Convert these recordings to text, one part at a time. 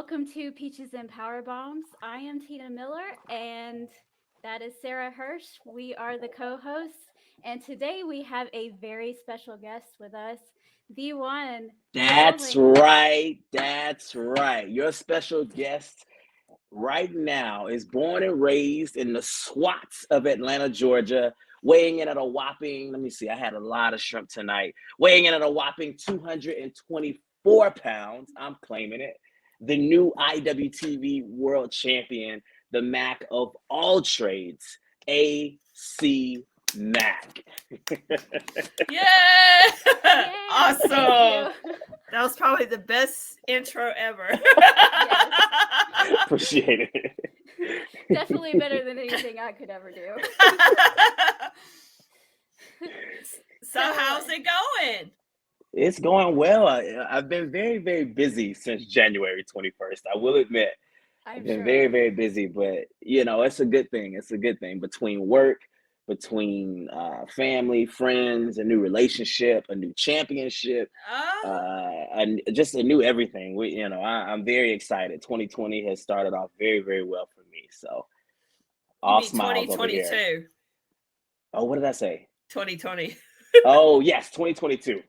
welcome to Peaches and Power Bombs. I am Tina Miller, and that is Sarah Hirsch. We are the co hosts, and today we have a very special guest with us, the one, the That's only. right. That's right. Your special guest right now is born and raised in the swats of Atlanta, Georgia, weighing in at a whopping, let me see, I had a lot of shrimp tonight, weighing in at a whopping 224 pounds. I'm claiming it. The new IWTV world champion, the Mac of all trades, AC Mack. Yeah! Yay! Awesome. Thank you. That was probably the best intro ever. Yes, Appreciate it. definitely better than anything I could ever do. So how's it going? It's going well. I've been very, very busy since January 21st. I will admit, I've I'm been very, sure. very busy, but it's a good thing. It's a good thing between work, between family, friends, a new relationship, a new championship, and just a new everything. I'm very excited. 2020 has started off very, very well for me. So You all mean smiles over here. 2022? Oh, what did I say? 2020. Oh, yes, 2022.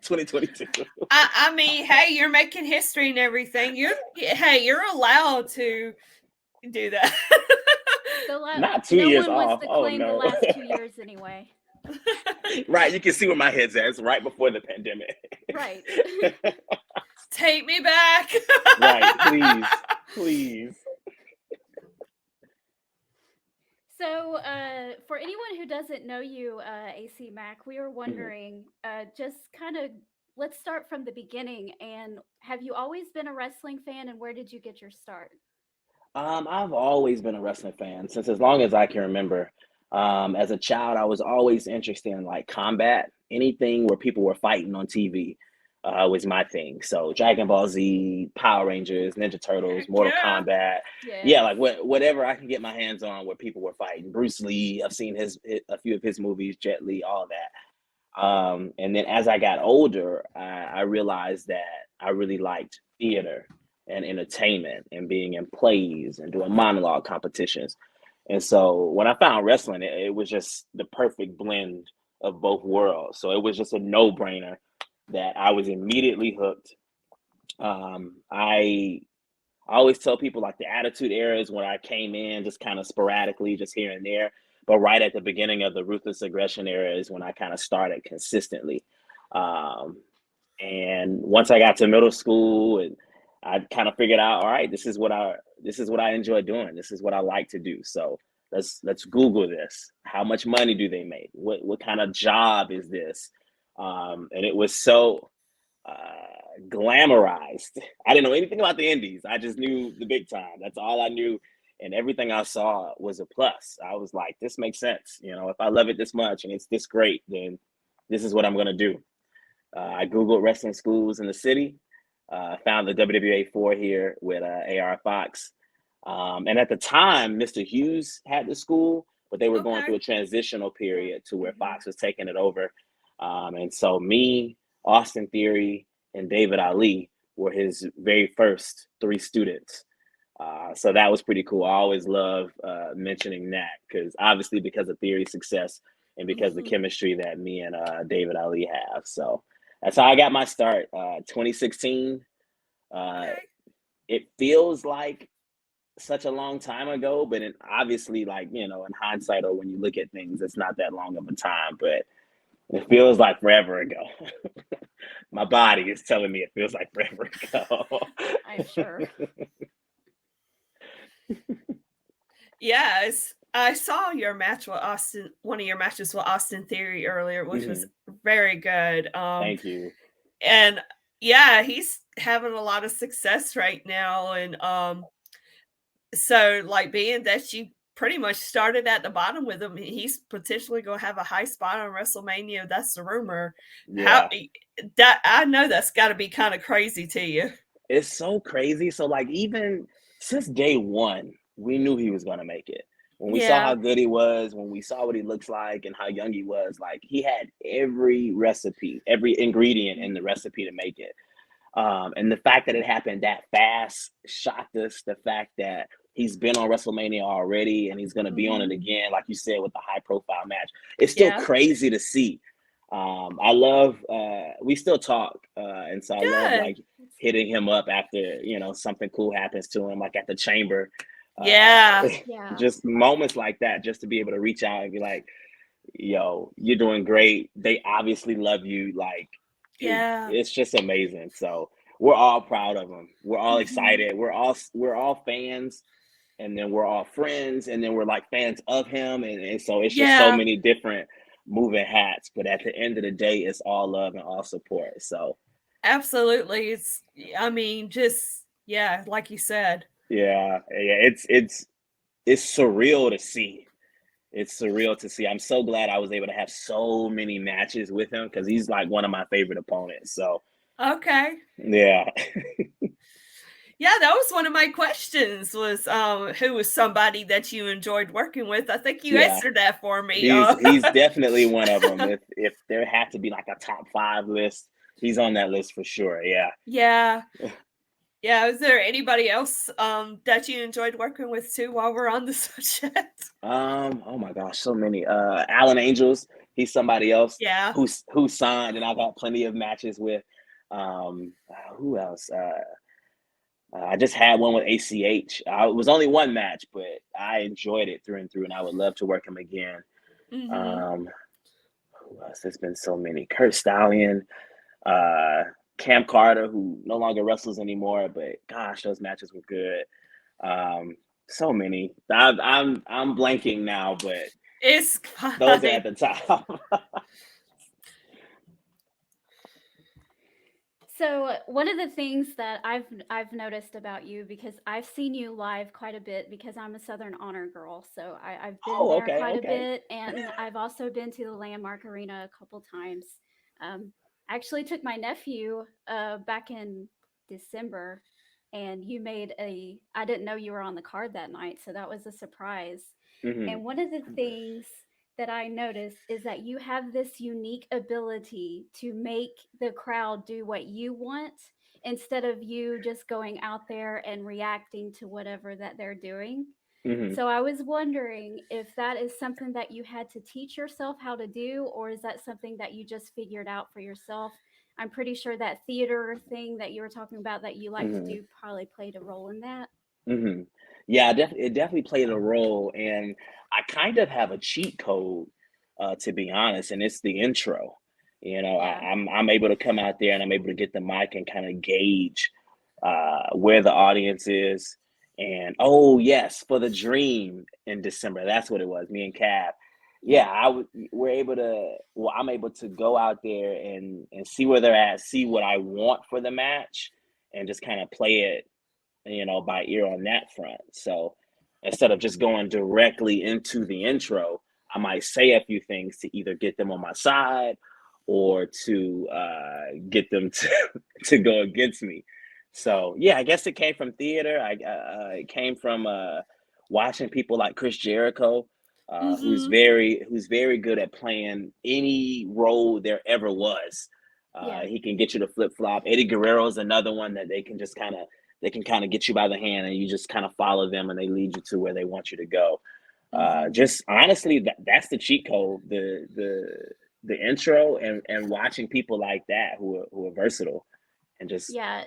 2022. I mean, hey, you're making history and everything. You're allowed to do that. Not 2 No years one wants off. to Oh claim the no. last 2 years anyway. Right, you can see where my head's at. It's right before the pandemic. Right. Take me back. Right, please. So, for anyone who doesn't know you, AC Mac, we were Mhm. wondering, just kind of, let's start from the beginning. And have you always been a wrestling fan, and where did you get your start? I've always been a wrestling fan since as long as I can remember. As a child, I was always interested in like combat, anything where people were fighting on TV. Was my thing. So Dragon Ball Z, Power Rangers, Ninja Turtles, Heck Mortal yeah. Kombat, yeah, Yes. like whatever I can get my hands on where people were fighting. Bruce Lee, I've seen a few of his movies, Jet Li, all that. And then as I got older, I realized that I really liked theater and entertainment and being in plays and doing monologue competitions. And so when I found wrestling, it was just the perfect blend of both worlds. So it was just a no-brainer that I was immediately hooked. I always tell people like the Attitude Era is when I came in just kind of sporadically, just here and there. But right at the beginning of the Ruthless Aggression Era is when I kind of started consistently. Um, and once I got to middle school, and I kind of figured out, all right, this is what I enjoy doing. This is what I like to do. So let's Google this. How much money do they make? What kind of job is this? And it was so glamorized. I didn't know anything about the indies. I just knew the big time. That's all I knew. And everything I saw was a plus. I was like, this makes sense. If I love it this much and it's this great, then this is what I'm going to do. I Googled wrestling schools in the city, found the WWA 4 here with AR Fox. And at the time, Mr. Hughes had the school, but they were going Okay. through a transitional Yeah. period to where Mhm. Fox was taking it over. And so me, Austin Theory, and David Ali were his very first three students. So that was pretty cool. I always love mentioning that because of Theory's success and because the Mhm. chemistry that me and David Ali have. So that's how I got my start. 2016. Uh, Okay. it feels like such a long time ago, but obviously, like in hindsight or when you look at things, it's not that long of a time. But it feels like forever ago. My body is telling me it feels like forever ago. I'm sure. Yes, I saw your match with Austin, one of your matches with Austin Theory earlier, which was Mhm. very good. Thank you. And yeah, he's having a lot of success right now. And so like being that you pretty much started at the bottom with him, he's potentially gonna have a high spot on WrestleMania. That's the rumor. How Yeah. that I know that's gotta be kind of crazy to you. It's so crazy. So like even since day one, we knew he was gonna make it. When we saw Yeah. how good he was, when we saw what he looks like and how young he was, like he had every recipe, every ingredient in the recipe to make it. And the fact that it happened that fast shocked us. The fact that he's been on WrestleMania already and he's going to be on it again, like you said, with a high profile match. It's still Yeah. crazy to see. I love, we still talk. And so I love Good. like hitting him up after, something cool happens to him, like at the chamber. Yeah. Yeah. Just moments like that, just to be able to reach out and be like, yo, you're doing great. They obviously love you. Like, Yeah. it's just amazing. So we're all proud of him. We're all excited. We're all fans, and then we're all friends, and then we're like fans of him. And so it's just so Yeah. many different moving hats. But at the end of the day, it's all love and all support. So Absolutely. Just yeah, like you said. yeah, it's surreal to see. It's surreal to see. I'm so glad I was able to have so many matches with him because he's like one of my favorite opponents. So Okay. yeah. Yeah, that was one of my questions was who was somebody that you enjoyed working with. I think you Yeah. answered that for me. He's definitely one of them. If there had to be like a top 5 list, he's on that list for sure. Yeah. Yeah. Yeah. Is there anybody else that you enjoyed working with too while we're on the subject? Oh my gosh, so many. Alan Angels, he's somebody else Yeah. who signed and I've had plenty of matches with. Who else? I just had one with ACH. It was only one match, but I enjoyed it through and through, and I would love to work him again. Who else? There's been so many. Kurt Stallion, Cam Carter, who no longer wrestles anymore, but gosh, those matches were good. So many. I'm blanking now, but It's fine. those are at the top. So one of the things that I've noticed about you, because I've seen you live quite a bit because I'm a Southern Honor girl, so I've been Oh, there okay, quite a okay. bit, and I've also been to the Landmark Arena a couple times. I actually took my nephew back in December, and you made a. I didn't know you were on the card that night, so that was a surprise. Hmm. And one of the things that I noticed is that you have this unique ability to make the crowd do what you want instead of you just going out there and reacting to whatever that they're doing. Hmm. So I was wondering if that is something that you had to teach yourself how to do, or is that something that you just figured out for yourself? I'm pretty sure that theater thing that you were talking about that you like to Hmm. do probably played a role in that. Hmm. Yeah, it definitely played a role, and I kind of have a cheat code, to be honest, and it's the intro. Yeah. I'm able to come out there and I'm able to get the mic and kind of gauge where the audience is. And oh yes, for the Dream in December, that's what it was. Me and Cab. Yeah, Yeah. we're able to. Well, I'm able to go out there and see where they're at, see what I want for the match, and just kind of play it by ear on that front. So instead of just going directly into the intro, I might say a few things to either get them on my side or to get them to to go against me. So yeah, I guess it came from theater. It came from watching people like Chris Jericho, Mm-hmm. who's very good at playing any role there ever was. Yeah. He can get you to flip flop. Eddie Guerrero is another one that they can kind of get you by the hand and you just kind of follow them and they lead you to where they want you to go. Mm-hmm. Just honestly, that's the cheat code, the intro and watching people like that who are versatile and just Yeah.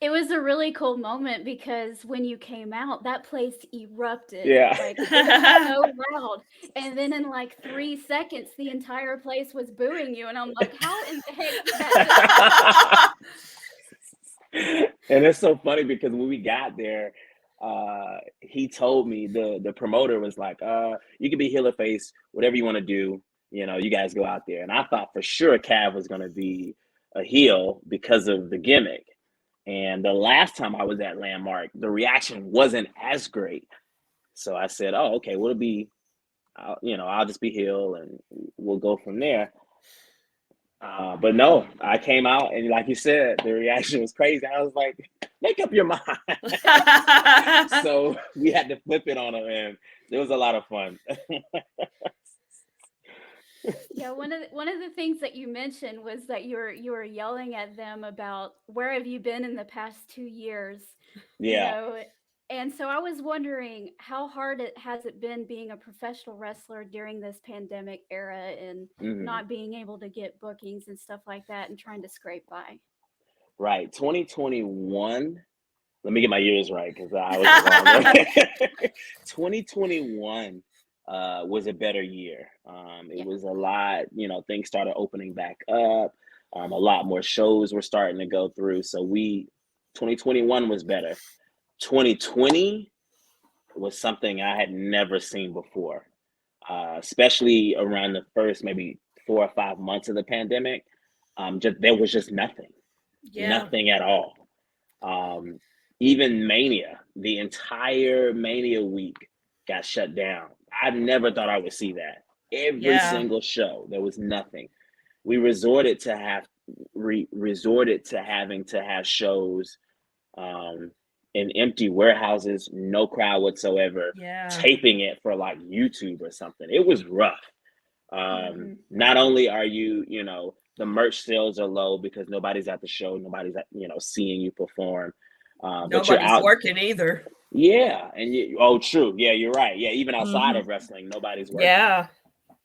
It was a really cool moment because when you came out, that place erupted. yeah. Like it was so loud. And then in like 3 seconds, the entire place was booing you. And I'm like, how in the heck did that just And it's so funny because when we got there, he told me the promoter was like, you can be heel or face, whatever you want to do. You guys go out there. And I thought for sure Cav was going to be a heel because of the gimmick. And the last time I was at Landmark, the reaction wasn't as great. So I said, "Oh, okay, well, I'll just be heel, and we'll go from there." But no, I came out, and like you said, the reaction was crazy. I was like, "Make up your mind." So we had to flip it on them, and it was a lot of fun. Yeah, one of the things that you mentioned was that you were yelling at them about where have you been in the past 2 years, you Yeah. know, and so I was wondering how hard it has it been being a professional wrestler during this pandemic era and Hmm. not being able to get bookings and stuff like that and trying to scrape by. Right. 2021. Let me get my years right because I was wrong there. 2021 was a better year. It Yeah. was a lot, things started opening back up. A lot more shows were starting to go through. So 2021 was better. 2020 was something I had never seen before, especially around the first maybe 4 or 5 months of the pandemic. There was just nothing, Yeah. nothing at all. Um, Even Mania, the entire Mania week got shut down. I never thought I would see that. Every Yeah. single show, there was nothing. We resorted to having to have shows um, in empty warehouses, no crowd whatsoever, Yeah. taping it for like YouTube or something. It was rough. Hmm. Not only are the merch sales are low because nobody's at the show, nobody's seeing you perform, but you're Nobody's out. working either. Yeah, oh, true. Yeah, you're right. Yeah, even outside Hmm. of wrestling, nobody's working. Yeah.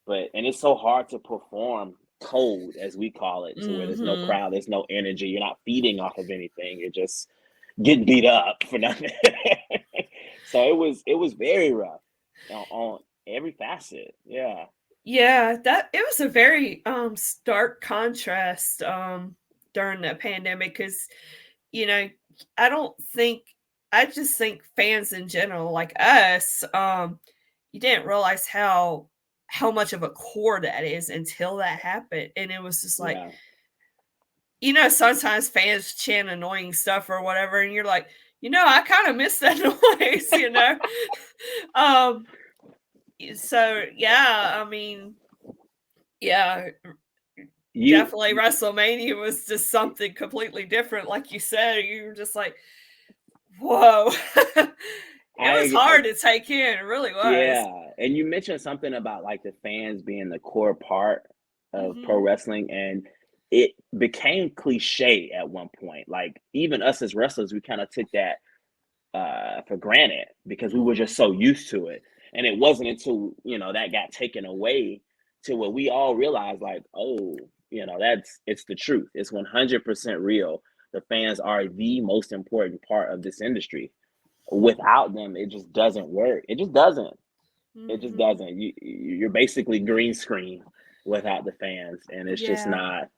And it's so hard to perform cold, as we call it, to where there's no Hmm. crowd, there's no energy, you're not feeding off of anything, you're just getting beat up for nothing. So it was very rough on every facet. Yeah. Yeah, that it was a very stark contrast during the pandemic because you know, I don't think I just think fans in general, like us, you didn't realize how much of a core that is until that happened. And it was just like, Yeah. sometimes fans chant annoying stuff or whatever, and you're like, I kind of miss that noise. Um, so yeah, I mean, yeah, You definitely WrestleMania was just something completely different. Like you said, you were just like, whoa. It was I hard to take in, it really was. Yeah, and you mentioned something about like the fans being the core part of pro Mhm. wrestling, and it became cliche at one point. Like even us as wrestlers, we kind of took that for granted because we were just Mhm. so used to it. And it wasn't until that got taken away to where we all realized, like, oh, it's the truth. It's 100% real. The fans are the most important part of this industry. Without them, it just doesn't work. It just doesn't. It just Mhm. doesn't. You're basically green screen without the fans, and it's just Yeah. not.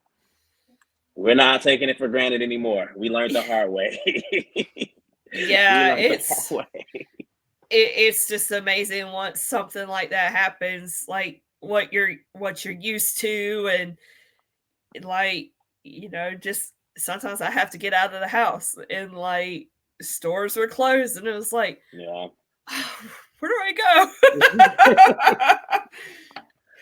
We're not taking it for granted anymore. We learned the hard way. We Yeah, learned the hard way. it's just amazing once something like that happens, like what you're used to, and like, just sometimes I have to get out of the house and like stores were closed and it was like, Yeah. where do I go?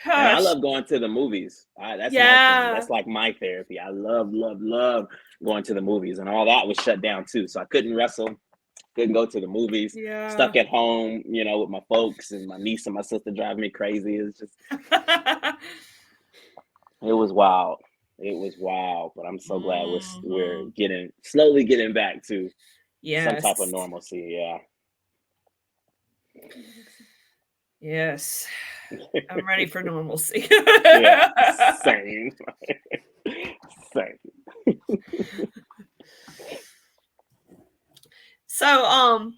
And I Gosh. love going to the movies. That's my thing. Yeah. That's like my therapy. I love, love, love going to the movies, and all that was shut down too. So I couldn't wrestle, couldn't go to the movies. Yeah. Stuck at home, with my folks and my niece and my sister driving me crazy. It was wild. It was wild, but I'm so glad we're Mhm. getting slowly getting back to some type of Yes. normalcy. Yeah. Yes. I'm ready for normalcy. Yeah. Same. Same. So,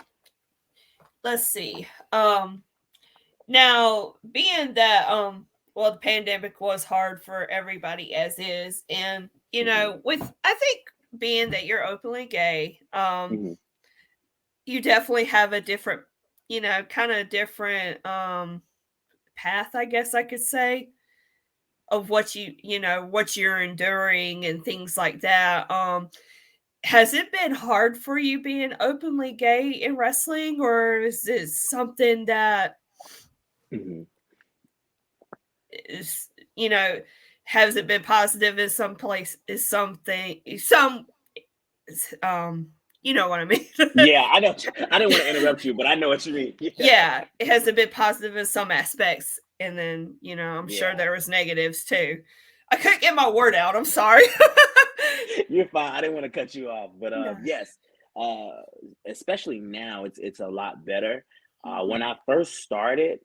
let's see. Now being that well, the pandemic was hard for everybody as is, and Hmm. with I think being that you're openly gay, Hmm. you definitely have a different, kind of different path, I guess I could say, of what you're enduring and things like that. Has it been hard for you being openly gay in wrestling, or is it something that Hmm. is, you know, has it been positive in some place? Is something some um you know what I mean? Yeah, I didn't want to interrupt you, but I know what you mean. Yeah. Yeah, it has it been positive in some aspects, and then I'm sure Yeah. there was negatives too. I couldn't get my word out. I'm sorry. You're fine. I didn't want to cut you off, but No. yes, uh, especially now, it's a lot better. When Mhm. I first started,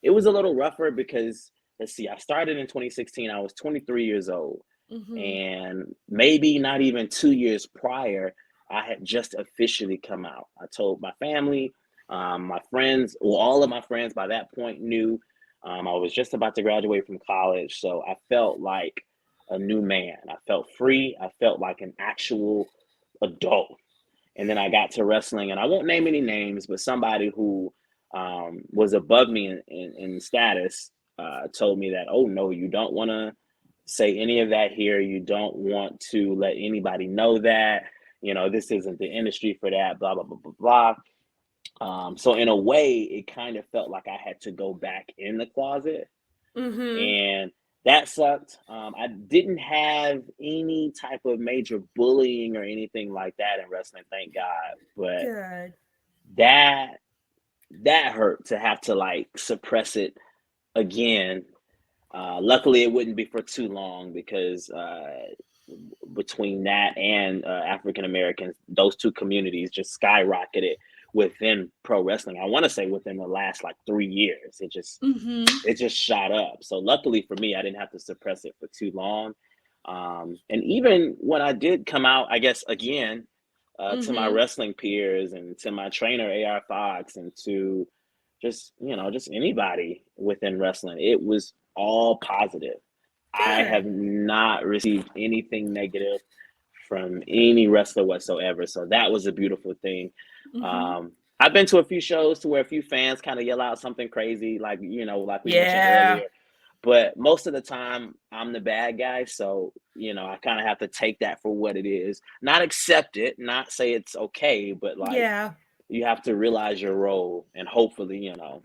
it was a little rougher because let's see, I started in 2016. I was 23 years old, Mhm. and maybe not even 2 years prior, I had just officially come out. I told my family, my friends, well, all of my friends by that point knew. I was just about to graduate from college, so I felt like a new man. I felt free. I felt like an actual adult. And then I got to wrestling, and I won't name any names, but somebody who was above me in status told me that, oh, no, you don't want to say any of that here. You don't want to let anybody know that. This isn't the industry for that, blah, blah, blah, blah, blah. So, in a way, it kind of felt like I had to go back in the closet, Mhm. and that sucked. I didn't have any type of major bullying or anything like that in wrestling, thank God. But Good. that that hurt to have to like suppress it again. Luckily, it wouldn't be for too long because between that and African Americans, those two communities just skyrocketed within pro wrestling. I want to say within the last like 3 years, Mhm. it just shot up. So luckily for me, I didn't have to suppress it for too long. And even when I did come out, I guess again, to my Mhm. wrestling peers and to my trainer AR Fox and to just anybody within wrestling, it was all positive. I have Good. not received anything negative from any wrestler whatsoever. So that was a beautiful thing. Mhm. I've been to a few shows to where a few fans kind of yell out something crazy, like like we mentioned Yeah. earlier. But most of the time, I'm the bad guy, so I kind of have to take that for what it is, not accept it, not say it's okay, but like Yeah. you have to realize your role, and hopefully, people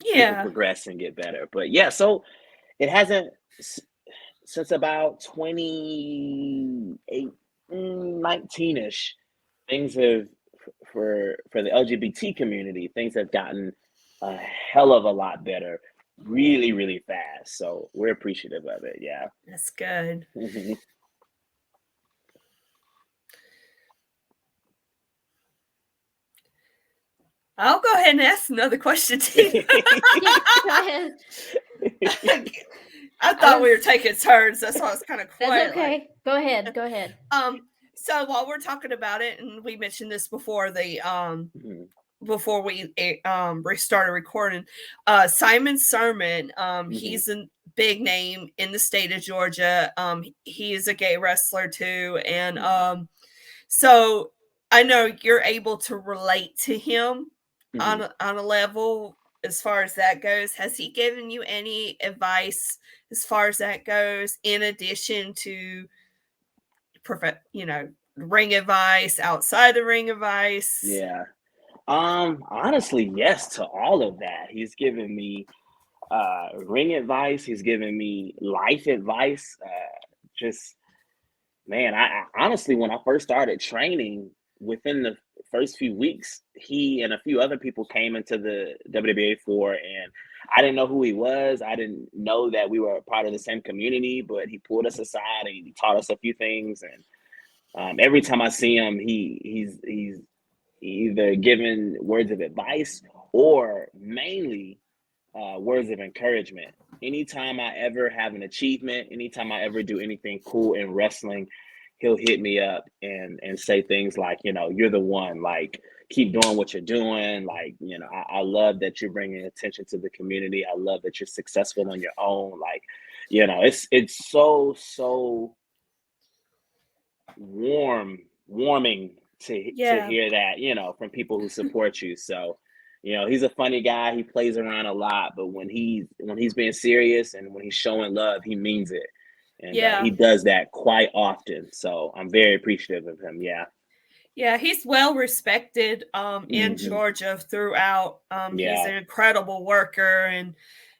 Yeah. progress and get better. But yeah, so it hasn't since about 28, 19ish. Things have for the LGBT community, things have gotten a hell of a lot better, really, really fast. So we're appreciative of it. Yeah. That's good. I'll go ahead and ask another question, Tina. Yeah, go ahead. I I thought was. we were taking turns. That's why I was kind of That's quiet. Like, okay. Go ahead. Go ahead. so while we're talking about it, and we mentioned this before before we started recording, Simon Sermon, Hmm. he's a big name in the state of Georgia. He is a gay wrestler too, and so I know you're able to relate to him Hmm. on a level as far as that goes. Has he given you any advice as far as that goes, in addition to ring advice, outside the ring advice? Yeah. Honestly, yes to all of that. He's given me ring advice. He's given me life advice. Just Man, I honestly, when I first started training, within the first few weeks, he and a few other people came into the WWA for, and I didn't know who he was. I didn't know that we were a part of the same community, but he pulled us aside and he taught us a few things. And every time I see him, he's either giving words of advice or mainly words of encouragement. Anytime I ever have an achievement, anytime I ever do anything cool in wrestling, he'll hit me up and say things like, you're the one. Like, keep doing what you're doing. Like, I love that you're bringing attention to the community. I love that you're successful on your own. Like, it's so warming to Yeah. hear that, from people who support you. So, he's a funny guy. He plays around a lot, but when he's being serious and when he's showing love, he means it, and he Yeah. does that quite often. So I'm very appreciative of him. Yeah. Yeah, he's well respected in Hmm. Georgia throughout. He's Yeah. an incredible worker, and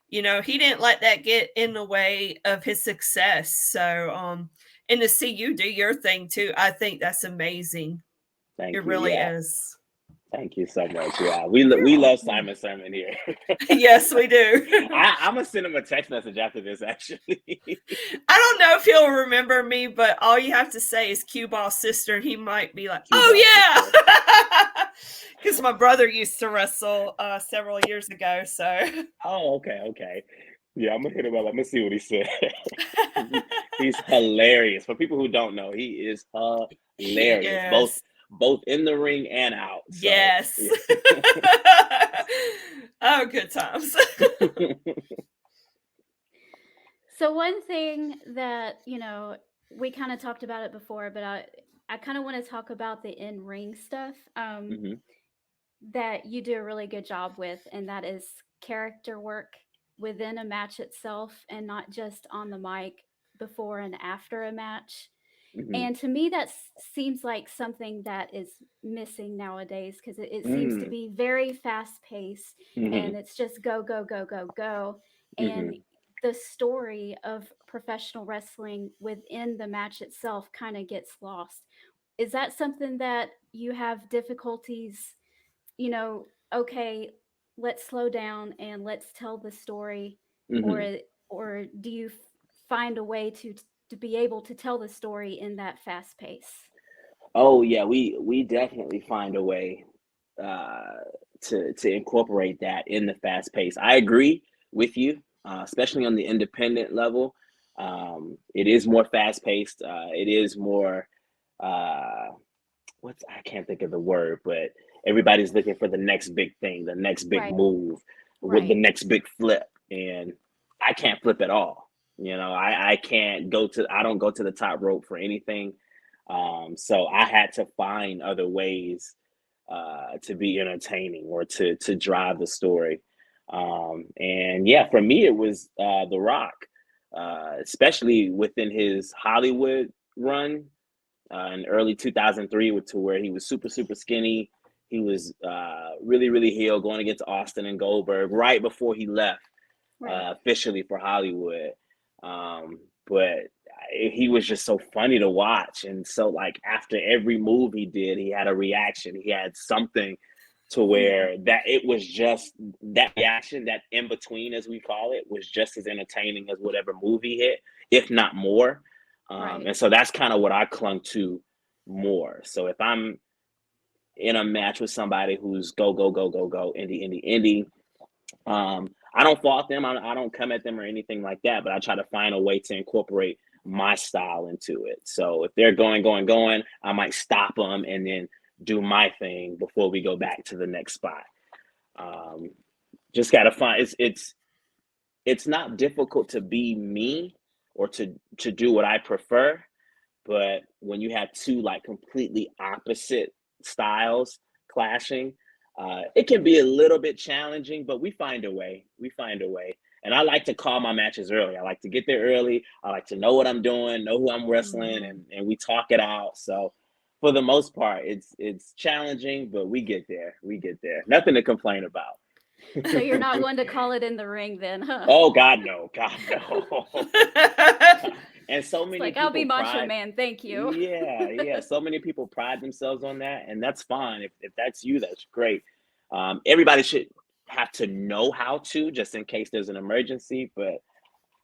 he didn't let that get in the way of his success. So and to see you do your thing too, I think that's amazing. Thank It you. really Yeah. is. Thank you so much. Yeah, You're we love welcome. Simon Sermon here. Yes, we do. I'm gonna send him a text message after this. Actually, I don't know if he'll remember me, but all you have to say is Cue Ball sister, and he might be like, cue ball "Oh sister. yeah," because my brother used to wrestle several years ago. So, Oh, okay, okay. Yeah, I'm gonna hit him up. I'm gonna see what he said. He's hilarious. For people who don't know, he is he hilarious, is. both in the ring and out. So Yes. yeah. Oh, good times. So one thing that, we kind of talked about it before, but I kind of want to talk about the in-ring stuff Hmm. that you do a really good job with, and that is character work within a match itself and not just on the mic before and after a match. Hmm. And to me, that seems like something that is missing nowadays because it seems to Mm. be very fast paced Hmm. and it's just go, go, go, go, go. And Hmm. the story of professional wrestling within the match itself kind of gets lost. Is that something that you have difficulties, okay, let's slow down and let's tell the story, Hmm. or do you find a way to be able to tell the story in that fast pace? Oh yeah, we definitely find a way uh, to incorporate that in the fast pace. I agree with you, especially on the independent level. It is more fast paced. It is more uh, what's I can't think of the word, but everybody's looking for the next big thing, the next big Right, move, with the right, next big flip, and I can't flip at all. I can't go to I don't go to the top rope for anything. So I had to find other ways to be entertaining or to drive the story. And yeah, for me, it was The Rock, especially within his Hollywood run in early 2003, to where he was super, super skinny. He was really, really heel going against Austin and Goldberg right before he left right. officially for Hollywood. But he was just so funny to watch. And so, like, after every move he did, he had a reaction. He had something to Mhm. where that it was just that reaction, that in between, as we call it, was just as entertaining as whatever move he hit, if not more. Right. And so that's kind of what I clung to more. So if I'm in a match with somebody who's go, go, go, go, go, indie, indie, indie, I don't fault them. I don't come at them or anything like that, but I try to find a way to incorporate my style into it. So if they're going, going, going, I might stop them and then do my thing before we go back to the next spot. Um, just gotta find it's not difficult to be me or to do what I prefer, but when you have two like completely opposite styles clashing, it can be a little bit challenging, but we find a way. We find a way. And I like to call my matches early. I like to get there early. I like to know what I'm doing, know who I'm wrestling, Mhm. and we talk it out. So for the most part, it's challenging, but we get there. We get there. Nothing to complain about. So you're not going to call it in the ring then, huh? Oh God, no. God, no. And so It's many like, I'll be people Macho pride. Man, thank you. Yeah, yeah. So many people pride themselves on that, and that's fine. If that's you, that's great. Everybody should have to know how to, just in case there's an emergency. But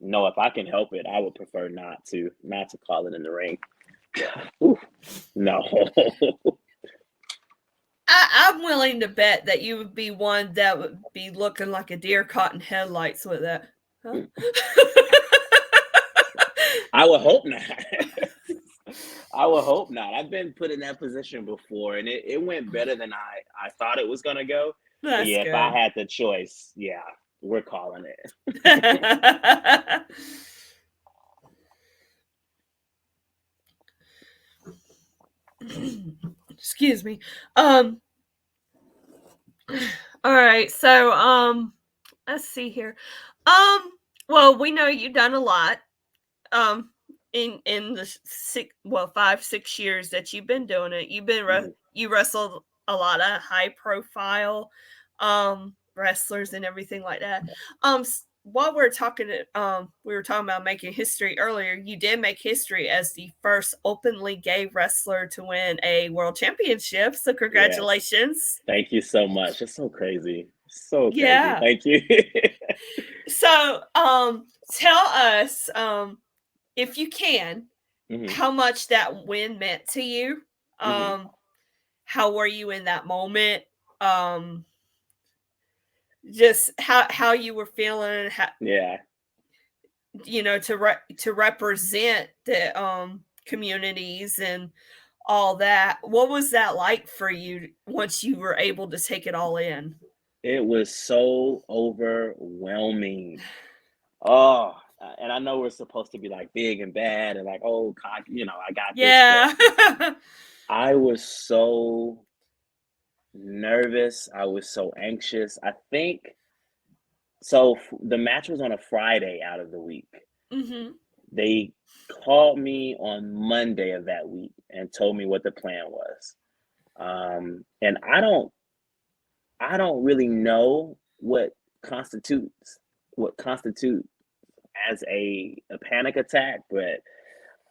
no, if I can help it, I would prefer not to call it in the ring. Ooh, no. I'm willing to bet that you would be one that would be looking like a deer caught in headlights with that. Huh? I would hope not. I would hope not. I've been put in that position before, and it went better than I thought it was gonna go. But That's yeah, if I good. had the choice, yeah, we're calling it. Excuse me. Um. All right. So, let's see here. Well, we know you've done a lot. Um. In the 5 6 years that you've been doing it, Mhm. you wrestled a lot of high profile, wrestlers and everything like that. what we're talking, we were talking about making history earlier. You did make history as the first openly gay wrestler to win a world championship. So Yes. congratulations. Thank you so much. It's so crazy. So crazy. Yeah. Thank you. So, tell us, if you can, Hmm. how much that win meant to you. Hmm. How were you in that moment? Um, just how you were feeling, how, Yeah. to represent the communities and all that. What was that like for you once you were able to take it all in? It was so overwhelming. Oh, and I know we're supposed to be like big and bad and like, oh, cock, I got this, but Yeah. I was so nervous. I was so anxious. I think so. The match was on a Friday out of the week. Hmm. They called me on Monday of that week and told me what the plan was. And I don't really know what constitutes as a panic attack, but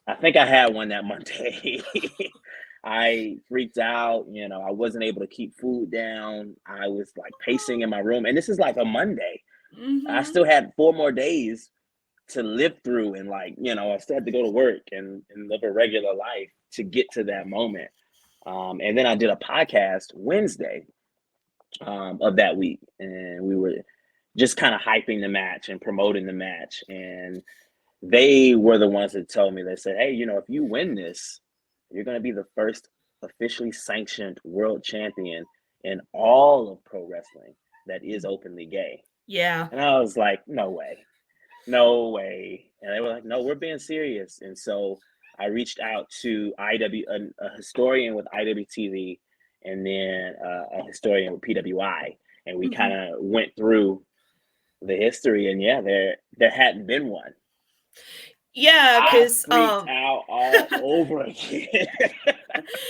I think I had one that Monday. I freaked out, I wasn't able to keep food down. I was like pacing in my room, and this is like a Monday. I Hmm. still had 4 more days to live through, and like, I still had to go to work and live a regular life to get to that moment. And then I did a podcast Wednesday of that week, and we were just kind of hyping the match and promoting the match. And they were the ones that told me, they said, hey, if you win this, you're going to be the first officially sanctioned world champion in all of pro wrestling that is openly gay. Yeah. And I was like, no way, no way. And they were like, no, we're being serious. And so I reached out to a historian with IWTV, and then a historian with PWI, and we kind Hmm. of went through the history. And yeah, there hadn't been one. Yeah, I because freaked out all over again.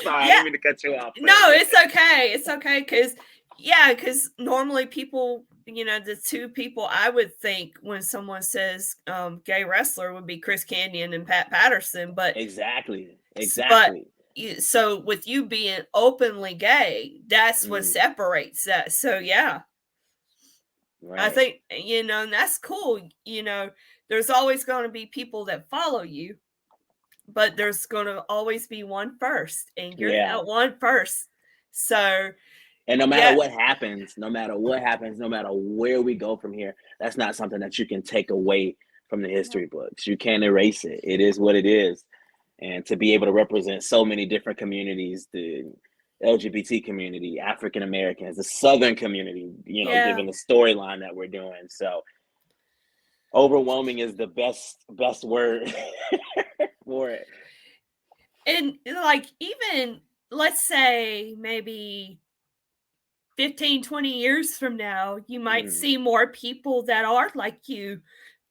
Sorry, I yeah, didn't mean to cut you off, but no, yeah. it's okay. It's okay because normally people, the two people I would think when someone says gay wrestler would be Chris Canyon and Pat Patterson, Exactly, but exactly. so with you being openly gay, that's what Mm, separates that. So yeah, I right. think and that's cool. There's always going to be people that follow you, but there's going to always be one first, and you're Yeah. that one first. So And no matter yeah, what happens, no matter what happens, no matter where we go from here, that's not something that you can take away from the Yep. history books. You can't erase it. It is what it is. And to be able to represent so many different communities, the LGBT community, African Americans, the Southern community, yeah. given the storyline that we're doing. So overwhelming is the best word for it. And like, even let's say maybe 15, 20 years from now, you might Mm, see more people that are like you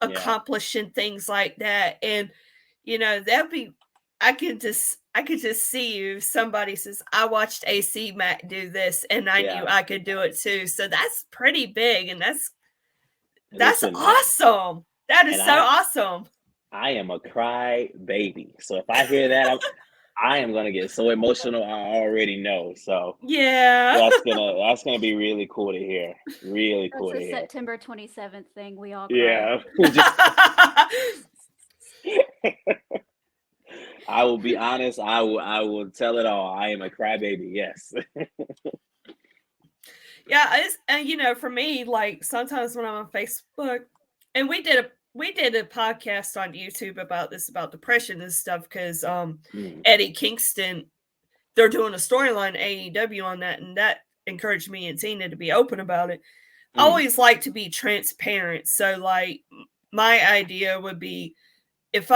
yeah, accomplishing things like that. And that'd be, I could just see you. Somebody says, I watched AC Mack do this and I knew yeah. I could do it too. So that's pretty big, and that's Listen, awesome. That and is so I awesome. I am a cry baby. So if I hear that, I am gonna get so emotional. I already know. So Yeah. that's gonna be really cool to hear. Really That's cool to a hear. September 27th thing. We all cry. Yeah, just I will be honest. I will tell it all. I am a crybaby. Yes. Yeah, it's and for me, like sometimes when I'm on Facebook, and we did a podcast on YouTube about this, about depression and stuff, because Mm, Eddie Kingston, they're doing a storyline AEW on that, and that encouraged me and Tina to be open about it. I mm, always like to be transparent, so like my idea would be, if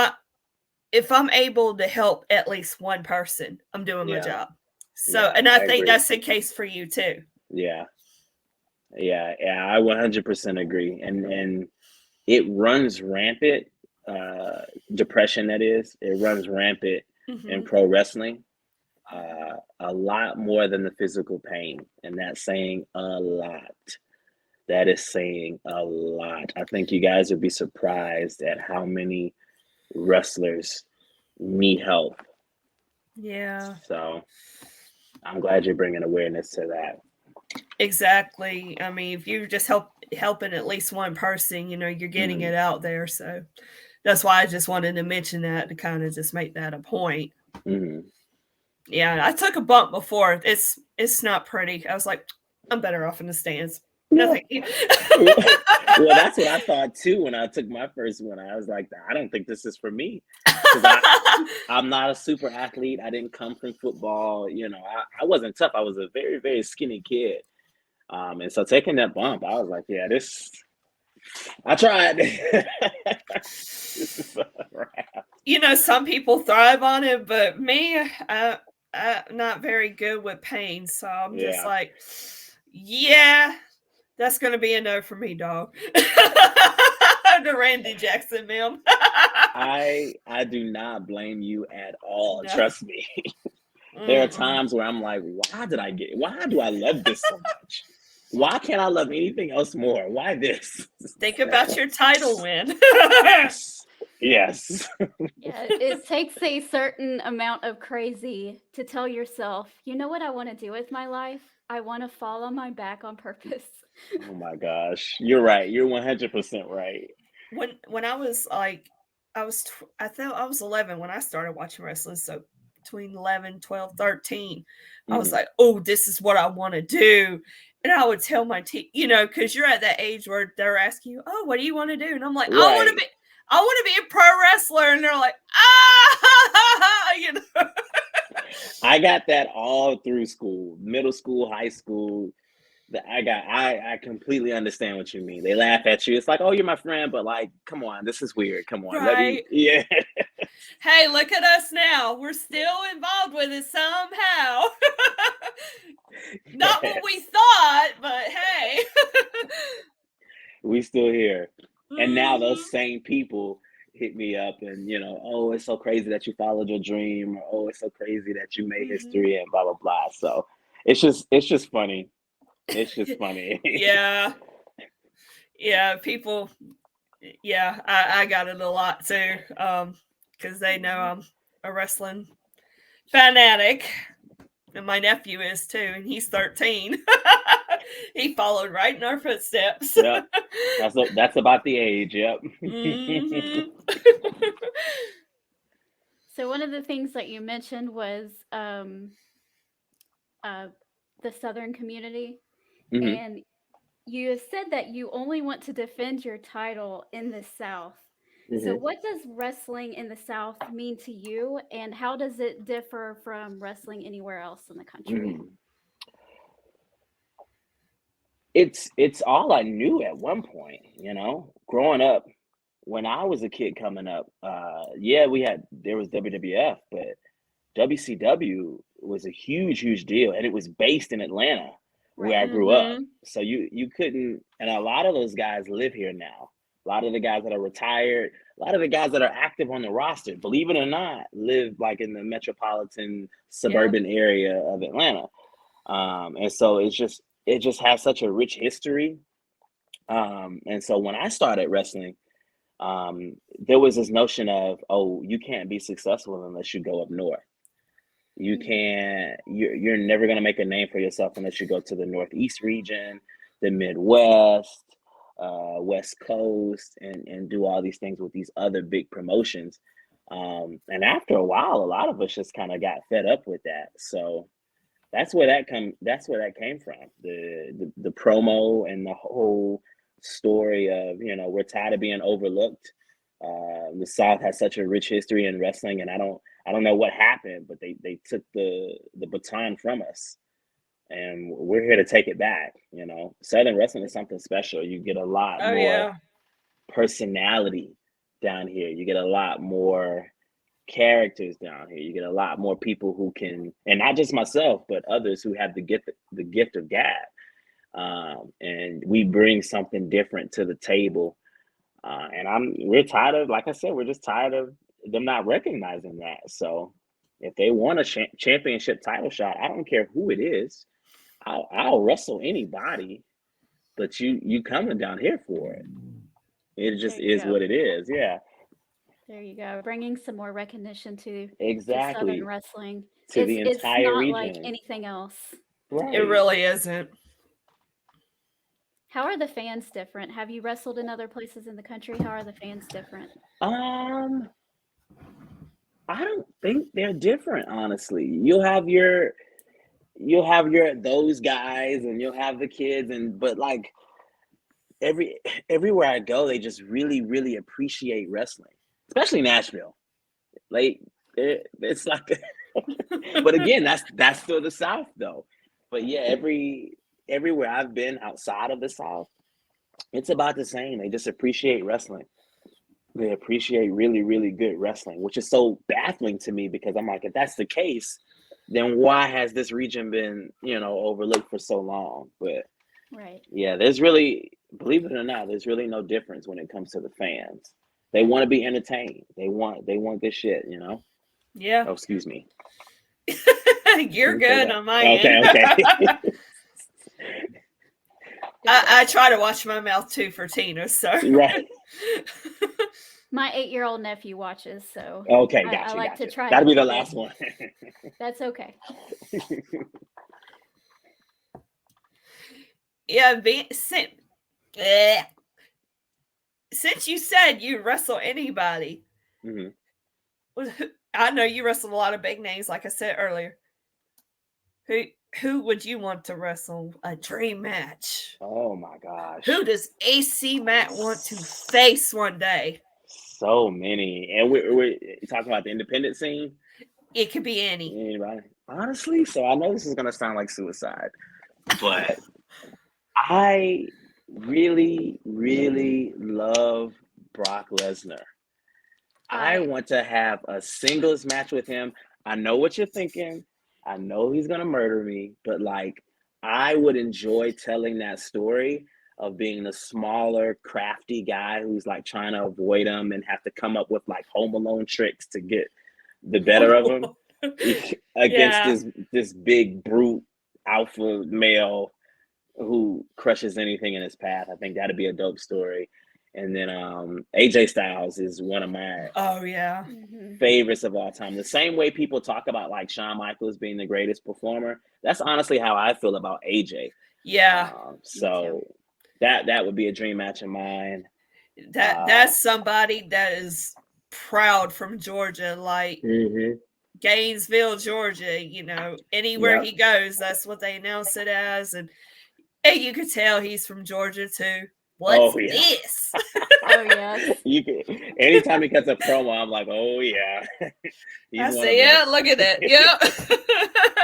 I'm able to help at least one person, I'm doing my yeah, job. So, yeah. and I I think agree. that's the case for you too. Yeah, yeah. I 100% agree. And it runs rampant. Uh, Depression, that is, it runs rampant in Hmm. pro wrestling. A lot more than the physical pain, and that's saying a lot. That is saying a lot. I think you guys would be surprised at how many wrestlers need help. Yeah. So I'm glad you're bringing awareness to that. Exactly. I mean, if you just helping at least one person, you're getting Mm-hmm. it out there. So that's why I just wanted to mention that to kind of just make that a point. Mm-hmm. Yeah, I took a bump before. It's not pretty. I was like, I'm better off in the stands. No, Yeah. thank you. Well, that's what I thought too when I took my first one. I was like, I don't think this is for me because I'm not a super athlete. I didn't come from football. I wasn't tough. I was a very, very skinny kid. And so taking that bump, I was like, yeah, I tried. This is a wrap. Some people thrive on it, but me, I'm not very good with pain. So I'm just Yeah. like, yeah, that's going to be a no for me, dog. The Randy Jackson, ma'am. I do not blame you at all. No. Trust me. There are times where I'm like, why do I love this so much? Why can't I love anything else more? Why this? Think about your title win. Yes. Yes. Yeah, it takes a certain amount of crazy to tell yourself, you know what I want to do with my life? I want to fall on my back on purpose. Oh my gosh. You're right. You're 100% right. When I was like, I thought I was 11 when I started watching wrestling. So between 11, 12, 13, I was Mhm. like, oh, this is what I want to do. And I would tell my team, because you're at that age where they're asking you, oh, what do you want to do? And I'm like, Right. I want to be a pro wrestler. And they're like, I got that all through school, middle school, high school. I completely understand what you mean. They laugh at you. It's like, oh, you're my friend, but like, come on, this is weird. Come on, let me. Right. Yeah. Hey, look at us now. We're still involved with it somehow. Not what we thought, but hey. We still here. And now those Mhm. same people hit me up and oh, it's so crazy that you followed your dream, or oh, it's so crazy that you made Mhm. history and blah blah blah. So it's just funny. It's just funny. Yeah. Yeah, people yeah, I got it a lot too. Because they know I'm a wrestling fanatic. And my nephew is too, and he's 13. He followed right in our footsteps. Yep. That's about the age. Yep. Mhm. So one of the things that you mentioned was uh, the Southern community, Hmm. and you have said that you only want to defend your title in the South. So, Hmm. what does wrestling in the South mean to you, and how does it differ from wrestling anywhere else in the country? Hmm. It's all I knew at one point. Growing up, when I was a kid coming up, yeah, there was WWF, but WCW was a huge, huge deal, and it was based in Atlanta, where I Right. grew up. Mhm. So you couldn't, and a lot of those guys live here now. A lot of the guys that are retired, a lot of the guys that are active on the roster, believe it or not, live like in the metropolitan Yeah. suburban area of Atlanta. And so it just has such a rich history. And so when I started wrestling, there was this notion of, oh, you can't be successful unless you go up north. You Mm. can't, you're never going to make a name for yourself unless you go to the Northeast region, the Midwest, West Coast, and do all these things with these other big promotions. And after a while, a lot of us just kind of got fed up with that. So that's where that came from. The promo and the whole story of, we're tired of being overlooked. The South has such a rich history in wrestling, and I don't know what happened, but they took the baton from us, and we're here to take it back. Southern wrestling is something special. You get a lot Oh more yeah. personality down here. You get a lot more characters down here. You get a lot more people who can, and not just myself, but others who have the gift of gab. And we bring something different to the table. And we're tired of, like I said, we're just tired of them not recognizing that. So if they want a championship title shot, I don't care who it is. I'll wrestle anybody. but you coming down here for it. It There just you is go. what it is. Yeah, There you go. Bringing some more recognition to Southern exactly. wrestling. To the It's entire not like region. anything else. It Right. really isn't. How are the fans different? Have you wrestled in other places in the country? How are the fans different? Um, I don't think they're different, honestly. You'll have your those guys and you'll have the kids and but like every everywhere I go, they just really, really appreciate wrestling. Especially Nashville. Like it's like but again, that's still the South though. But yeah, everywhere I've been outside of the South, it's about the same. They just appreciate wrestling. They appreciate really, really good wrestling, which is so baffling to me because I'm like, if that's the case, then why has this region been, overlooked for so long? But Right. yeah, there's really, believe it or not, there's really no difference when it comes to the fans. They want to be entertained. They want good shit. Yeah. Oh, excuse me. You're Didn't say good that. on my Okay, end. okay. Good I job. try to watch my mouth too for Tina, so. Right. My 8-year-old nephew watches, so Okay, I gotcha, like to gotcha. try to That'll be the keep it. last one. That's okay. Yeah, eh. Since you said you wrestle anybody, hmm I know you wrestle a lot of big names, like I said earlier. Who who would you want to wrestle a dream match? Oh my gosh. Who does AC Mack want to face one day? So many. And we're talking about the independent scene. It could be any. Anybody? Honestly, so I know this is gonna sound like suicide, but I really, really love Brock Lesnar. I I want to have a singles match with him. I know what you're thinking. I know he's gonna murder me, but like I would enjoy telling that story of being the smaller, crafty guy who's like trying to avoid him and have to come up with like Home Alone tricks to get the better of him against Yeah. this big brute alpha male who crushes anything in his path. I think that'd be a dope story. And then AJ Styles is one of my Oh yeah. mhm. favorites of all time. The same way people talk about like Shawn Michaels being the greatest performer, that's honestly how I feel about AJ. Yeah. Me too. So that would be a dream match of mine. Uh, That's somebody that is proud from Georgia, like mhm. Gainesville, Georgia. Anywhere Yep. he goes, that's what they announce it as, and you could tell he's from Georgia too. What's Oh yeah. this? Oh yes. You can anytime he cuts a promo, I'm like, oh yeah, he's I one say, of yeah, us. look at that. Yep.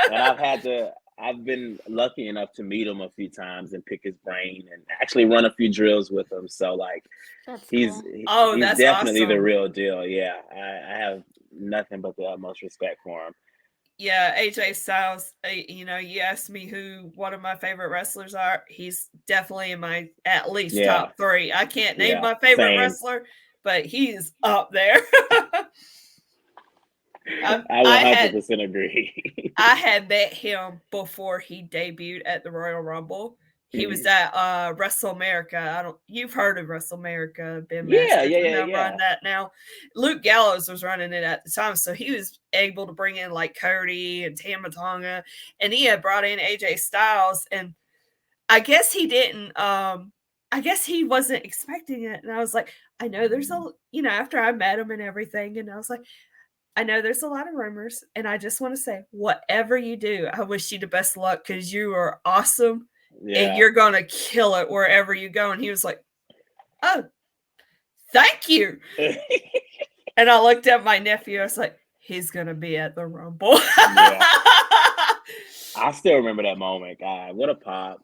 And I've been lucky enough to meet him a few times and pick his brain and actually run a few drills with him. So like That's he's cool. Oh, he's that's definitely the awesome. real deal. Yeah, I have nothing but the utmost respect for him. Yeah, AJ Styles, you asked me who one of my favorite wrestlers are. He's definitely in my at least Yeah, top 3. I can't name yeah, my favorite same. wrestler, but he's up there. I, I I had 100% agree. I had met him before he debuted at the Royal Rumble. He was Mhm. at Wrestle America. You've heard of Wrestle America, Ben Yeah, Masters, yeah, and yeah, I run yeah. that now. Luke Gallows was running it at the time, so he was able to bring in like Cody and Tama Tonga, and he had brought in AJ Styles, and I guess he didn't. I guess he wasn't expecting it, and I was like, I know there's after I met him and everything, and I was like, I know there's a lot of rumors, and I just want to say, whatever you do, I wish you the best luck because you are awesome and Yeah. you're going to kill it wherever you go. And he was like, oh, thank you. And I looked at my nephew. I was like, he's going to be at the Rumble. Yeah. I still remember that moment. God, what a pop.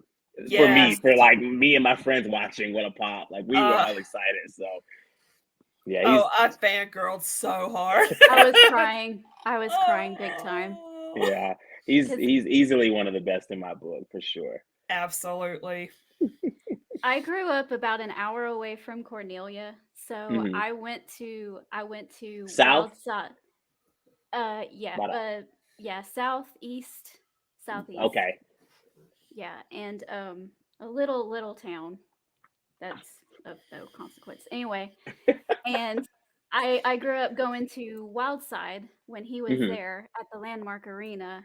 For me, Yes. for like me and my friends watching, what a pop. Like we were all excited. So yeah, Oh, I fangirled so hard. I was crying. I was crying big time. yeah, he's Because he's easily one of the best in my book for sure. Absolutely. I grew up about an hour away from Cornelia, so hmm I went to South, Wild Side. Yeah, but yeah, southeast, southeast. okay. Yeah, and a little town that's of no consequence. Anyway, and I grew up going to Wildside when he was Hmm. there at the Landmark Arena,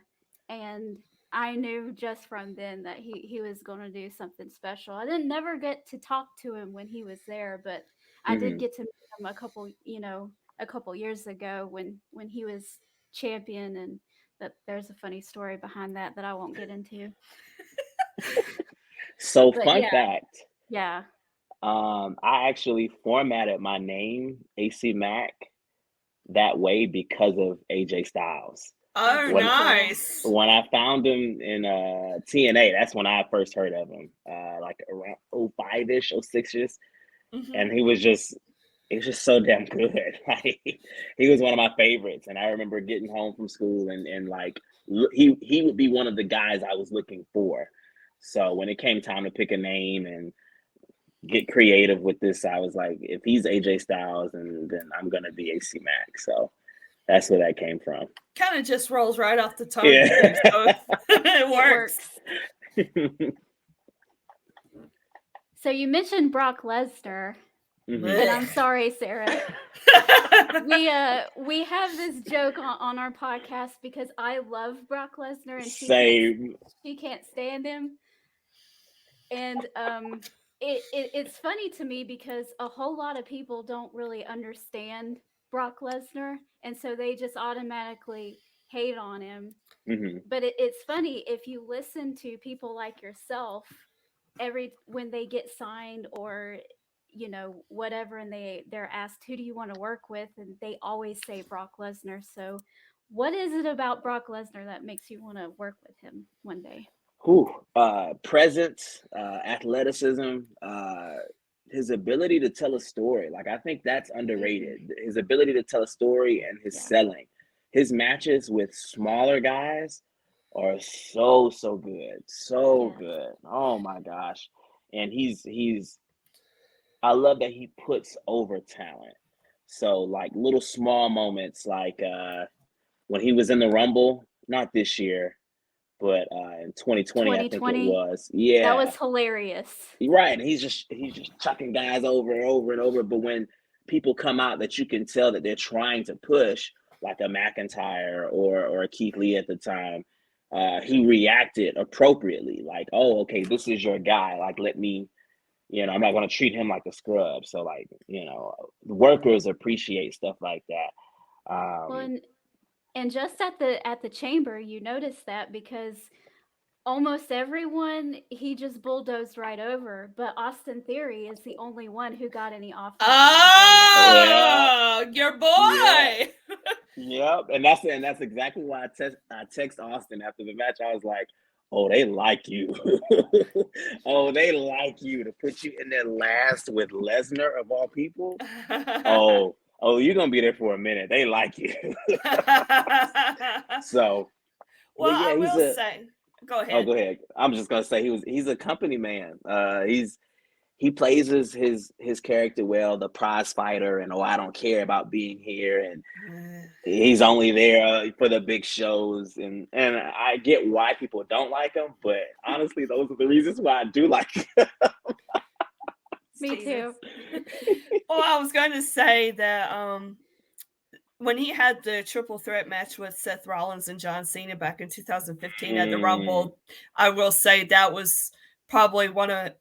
and I knew just from then that he was going to do something special. I didn't never get to talk to him when he was there, but I did Hmm. get to meet him a couple years ago when he was champion, and that there's a funny story behind that that I won't get into. So But fun yeah, fact, yeah. I actually formatted my name AC Mack that way because of AJ Styles. That's Oh, so When cool. nice. when I found him in TNA, that's when I first heard of him. Like around 05-ish, 06-ish. Hmm. And he was just so damn good. Like he was one of my favorites. And I remember getting home from school and like he would be one of the guys I was looking for. So when it came time to pick a name and get creative with this, I was like, if he's AJ Styles, and then I'm gonna be AC Mack. So that's where that came from. Kind of just rolls right off the tongue too, Yeah. so it It works. works. So you mentioned Brock Lesnar, and Hmm. Blech. I'm sorry, Sarah. We have this joke on our podcast because I love Brock Lesnar and Same. she can't stand him. And it's funny to me because a whole lot of people don't really understand Brock Lesnar, and so they just automatically hate on him. Hmm. But it's funny if you listen to people like yourself every when they get signed or whatever, and they're asked who do you want to work with, and they always say Brock Lesnar. So what is it about Brock Lesnar that makes you want to work with him one day? Whew. Presence, athleticism, his ability to tell a story. Like I think that's Hmm. underrated. His ability to tell a story and his Yeah, selling. His matches with smaller guys are so good, so yes, good. Oh my gosh! And he's. I love that he puts over talent. So like little small moments, like when he was in the Rumble, not this year, but in 2020, I think it 2020, was. that Yeah, was hilarious. right. And he's just chucking guys over and over and over. But when people come out that you can tell that they're trying to push, like a McIntyre or a Keith Lee at the time, he reacted appropriately. Like, oh, okay, this is your guy. Like, let me. I'm not going to treat him like a scrub. So, like, workers appreciate stuff like that. Well, and just at the chamber, you notice that because almost everyone he just bulldozed right over, but Austin Theory is the only one who got any offense out of during that match. Yeah, Oh, your yeah. boy. Yep, and that's exactly why I text Austin after the match. I was like, "Oh, they like you. Oh, they like you to put you in there last with Lesnar of all people. Oh, you're gonna be there for a minute. They like you." So, but Well, yeah, I he's will a. say, go Oh, ahead. go ahead. I'm just gonna say he's a company man. He plays his character well, the prize fighter, and I don't care about being here, and he's only there for the big shows, and I get why people don't like him, but honestly, those are the reasons why I do like him. Me Jesus. too. Well, I was going to say that when he had the triple threat match with Seth Rollins and John Cena back in 2015 at the Mm, Rumble, I will say that was probably one of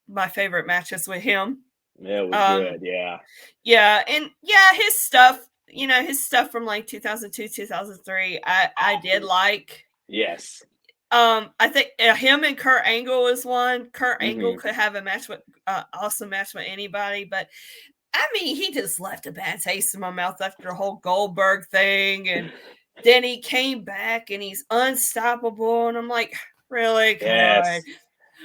my favorite matches with him. yeah, it was Um, good. Yeah. yeah, and yeah, his stuff from like 2002, 2003, I did like. Yes. I think him and Kurt Angle is one. Kurt Angle Hmm. could have a match with awesome match with anybody, but I mean, he just left a bad taste in my mouth after the whole Goldberg thing, and then he came back and he's unstoppable, and I'm like, really, God? Yes.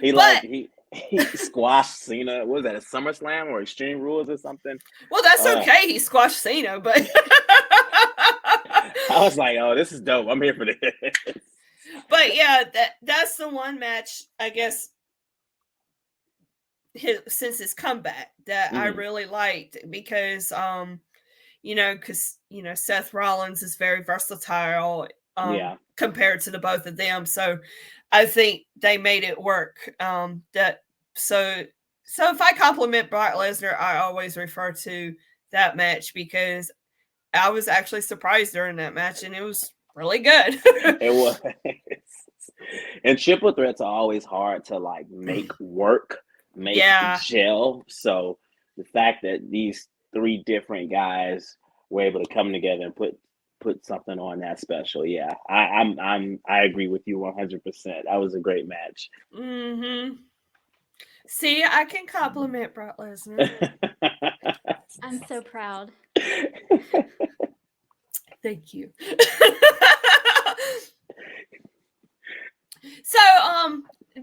He like But he squashed Cena. What was that, a SummerSlam or Extreme Rules or something? well, that's Uh, okay. He squashed Cena, but I was like, oh, this is dope. I'm here for this. but yeah, that's the one match I guess since his comeback that I Hmm. really liked because because Seth Rollins is very versatile. Yeah. compared to the both of them. So I think they made it work. So if I compliment Brock Lesnar, I always refer to that match because I was actually surprised during that match, and it was really good. It was. And triple threats are always hard to like make work, make Yeah. gel. So the fact that these three different guys were able to come together and put something on that special, yeah, I agree with you 100%. That was a great match. Mm-hmm. See, I can compliment Brock Lesnar. I'm so proud. Thank you. So,